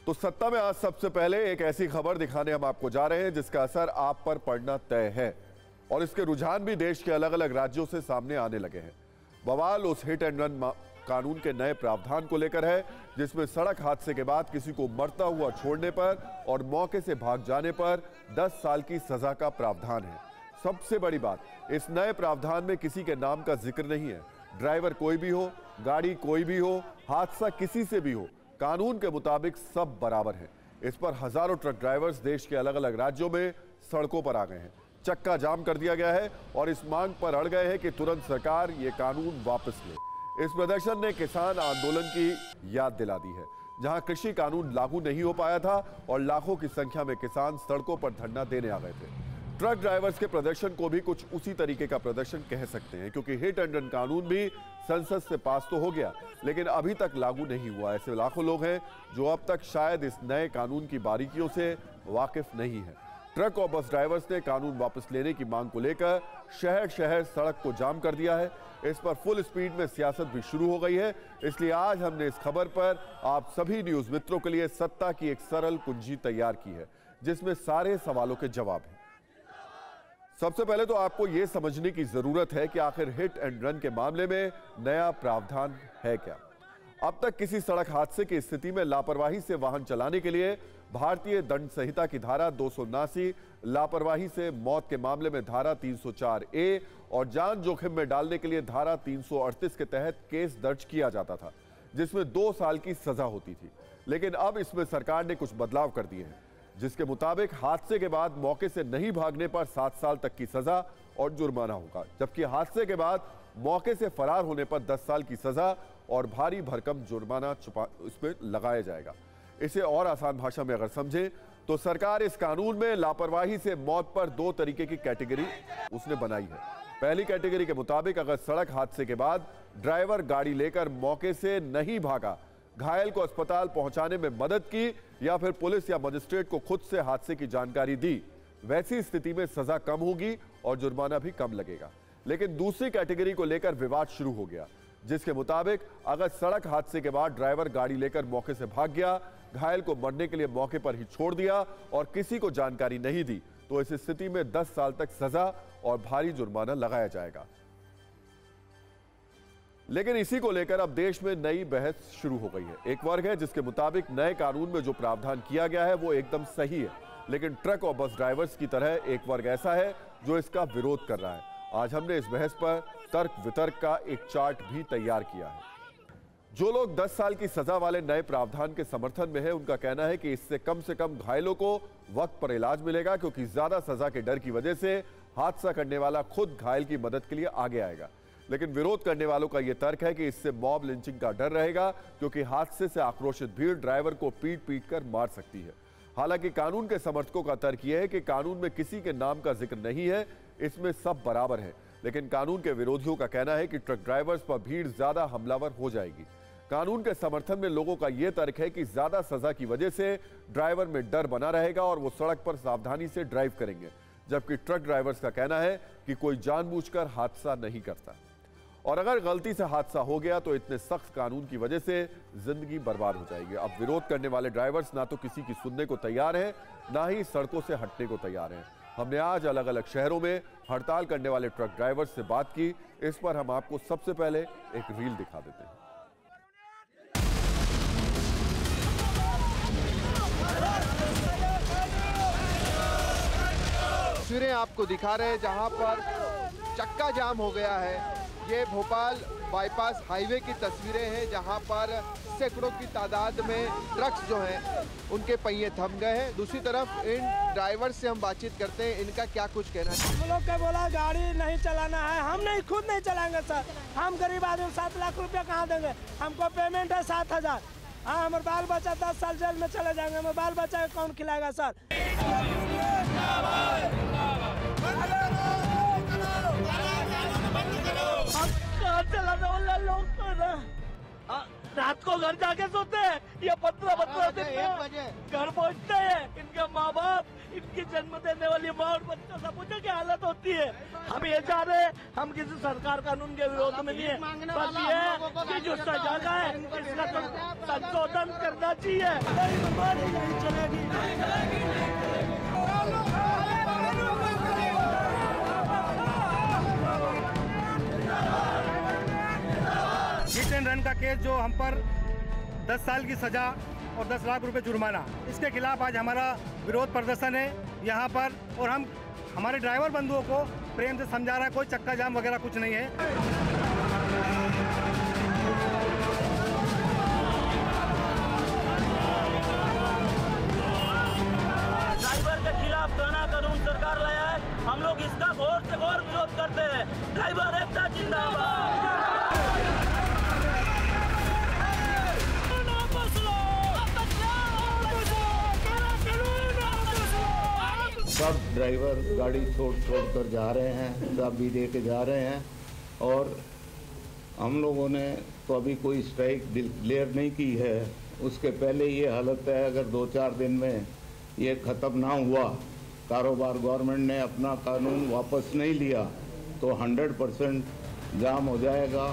तो सत्ता में आज सबसे पहले एक ऐसी खबर दिखाने हम आपको जा रहे हैं जिसका असर आप पर पड़ना तय है और इसके रुझान भी देश के अलग अलग राज्यों से सामने आने लगे हैं। बवाल उस हिट एंड रन कानून के नए प्रावधान को लेकर है जिसमें सड़क हादसे के बाद किसी को मरता हुआ छोड़ने पर और मौके से भाग जाने पर 10 साल की सजा का प्रावधान है। सबसे बड़ी बात, इस नए प्रावधान में किसी के नाम का जिक्र नहीं है। ड्राइवर कोई भी हो, गाड़ी कोई भी हो, हादसा किसी से भी हो, कानून के मुताबिक सब बराबर है। इस पर हजारों ट्रक ड्राइवर्स देश के अलग अलग राज्यों में सड़कों पर आ गए हैं। चक्का जाम कर दिया गया है और इस मांग पर अड़ गए हैं कि तुरंत सरकार ये कानून वापस ले। इस प्रदर्शन ने किसान आंदोलन की याद दिला दी है, जहां कृषि कानून लागू नहीं हो पाया था और लाखों की संख्या में किसान सड़कों पर धरना देने आ गए थे। ट्रक ड्राइवर्स के प्रदर्शन को भी कुछ उसी तरीके का प्रदर्शन कह सकते हैं, क्योंकि हिट एंड रन कानून भी संसद से पास तो हो गया लेकिन अभी तक लागू नहीं हुआ। ऐसे लाखों लोग हैं जो अब तक शायद इस नए कानून की बारीकियों से वाकिफ नहीं है। ट्रक और बस ड्राइवर्स ने कानून वापस लेने की मांग को लेकर शहर शहर सड़क को जाम कर दिया है। इस पर फुल स्पीड में सियासत भी शुरू हो गई है। इसलिए आज हमने इस खबर पर आप सभी न्यूज मित्रों के लिए सत्ता की एक सरल कुंजी तैयार की है जिसमें सारे सवालों के जवाब हैं। सबसे पहले तो आपको यह समझने की जरूरत है कि आखिर हिट एंड रन के मामले में नया प्रावधान है क्या। अब तक किसी सड़क हादसे की स्थिति में लापरवाही से वाहन चलाने के लिए भारतीय दंड संहिता की धारा 279, लापरवाही से मौत के मामले में धारा 304A और जान जोखिम में डालने के लिए धारा 338 के तहत केस दर्ज किया जाता था, जिसमें 2 साल की सजा होती थी। लेकिन अब इसमें सरकार ने कुछ बदलाव कर दिए हैं, जिसके मुताबिक हादसे के बाद मौके से नहीं भागने पर 7 साल तक की सजा और जुर्माना होगा, जबकि हादसे के बाद मौके से फरार होने पर 10 साल की सजा और भारी भरकम जुर्माना इसमें लगाया जाएगा। इसे और आसान भाषा में अगर समझें तो सरकार इस कानून में लापरवाही से मौत पर 2 तरीके की कैटेगरी उसने बनाई है। पहली कैटेगरी के मुताबिक अगर सड़क हादसे के बाद ड्राइवर गाड़ी लेकर मौके से नहीं भागा, घायल को अस्पताल पहुंचाने में मदद की या फिर पुलिस या मजिस्ट्रेट को खुद से हादसे की जानकारी दी, वैसी स्थिति में सजा कम होगी और जुर्माना भी कम लगेगा। लेकिन दूसरी कैटेगरी को लेकर विवाद शुरू हो गया, जिसके मुताबिक अगर सड़क हादसे के बाद ड्राइवर गाड़ी लेकर मौके से भाग गया, घायल को मरने के लिए मौके पर ही छोड़ दिया और किसी को जानकारी नहीं दी, तो इस स्थिति में 10 साल तक सजा और भारी जुर्माना लगाया जाएगा। लेकिन इसी को लेकर अब देश में नई बहस शुरू हो गई है। एक वर्ग है जिसके मुताबिक नए कानून में जो प्रावधान किया गया है वो एकदम सही है, लेकिन ट्रक और बस ड्राइवर्स की तरह एक वर्ग ऐसा है जो इसका विरोध कर रहा है। आज हमने इस बहस पर तर्क वितर्क का एक चार्ट भी तैयार किया है। जो लोग 10 साल की सजा वाले नए प्रावधान के समर्थन में है, उनका कहना है कि इससे कम से कम घायलों को वक्त पर इलाज मिलेगा, क्योंकि ज्यादा सजा के डर की वजह से हादसा करने वाला खुद घायल की मदद के लिए आगे आएगा। लेकिन विरोध करने वालों का यह तर्क है कि इससे मॉब लिंचिंग का डर रहेगा, क्योंकि हादसे से आक्रोशित भीड़ ड्राइवर को पीट पीट कर मार सकती है। हालांकि कानून के समर्थकों का तर्क यह है कि कानून में किसी के नाम का जिक्र नहीं है, इसमें सब बराबर है। लेकिन कानून के विरोधियों का कहना है कि ट्रक ड्राइवर्स पर भीड़ ज्यादा हमलावर हो जाएगी। कानून के समर्थन में लोगों का यह तर्क है कि ज्यादा सजा की वजह से ड्राइवर में डर बना रहेगा और वो सड़क पर सावधानी से ड्राइव करेंगे, जबकि ट्रक ड्राइवर्स का कहना है कि कोई जानबूझकर हादसा नहीं करता और अगर गलती से हादसा हो गया तो इतने सख्त कानून की वजह से जिंदगी बर्बाद हो जाएगी। अब विरोध करने वाले ड्राइवर्स ना तो किसी की सुनने को तैयार हैं, ना ही सड़कों से हटने को तैयार हैं। हमने आज अलग अलग शहरों में हड़ताल करने वाले ट्रक ड्राइवर्स से बात की। इस पर हम आपको सबसे पहले एक रील दिखा देते हैं। तस्वीरें आपको दिखा रहे हैं जहां पर चक्का जाम हो गया है। ये भोपाल बाईपास हाईवे की तस्वीरें हैं जहां पर सैकड़ों की तादाद में ट्रक्स जो हैं उनके पहिए थम गए हैं। दूसरी तरफ इन ड्राइवर से हम बातचीत करते हैं, इनका क्या कुछ कहना है। हम लोग का बोला गाड़ी नहीं चलाना है, हम नहीं खुद नहीं चलाएंगे सर। हम गरीब आदमी 7 लाख रुपया कहाँ देंगे, हमको पेमेंट है 7,000। हाँ, हमारे बाल बच्चा 10 साल जेल में चले जाएंगे, हमारे बाल बच्चा को कौन खिलाएगा सर। चलाने वाला लोग रात को घर जाके सोते हैं या 15 दिन घर पहुँचते हैं। इनके माँ बाप, इनकी जन्म देने वाली माँ और बच्चों सब पूछो क्या हालत होती होती है। हम ये चाह रहे हैं, हम किसी सरकार कानून के विरोध में नहीं है, बस ये कि जो सजा है इसका तो संशोधन करना चाहिए। नहीं चलेगी। हिट एंड रन का केस जो हम पर 10 साल की सजा और 10 लाख रुपए जुर्माना, इसके खिलाफ आज हमारा विरोध प्रदर्शन है यहाँ पर। और हम हमारे ड्राइवर बंधुओं को प्रेम से समझा रहा है, कोई चक्का जाम वगैरह कुछ नहीं है। ड्राइवर के खिलाफ नया कानून सरकार लाया है, हम लोग इसका घोर से घोर विरोध करते हैं। ड्राइवर एकता जिंदाबाद। सब ड्राइवर गाड़ी छोड़ कर जा रहे हैं, सब भी दे के जा रहे हैं। और हम लोगों ने तो अभी कोई स्ट्राइक डिक्लेयर नहीं की है, उसके पहले ये हालत है। अगर 2-4 दिन में ये ख़त्म ना हुआ, कारोबार गवर्नमेंट ने अपना कानून वापस नहीं लिया, तो 100% जाम हो जाएगा।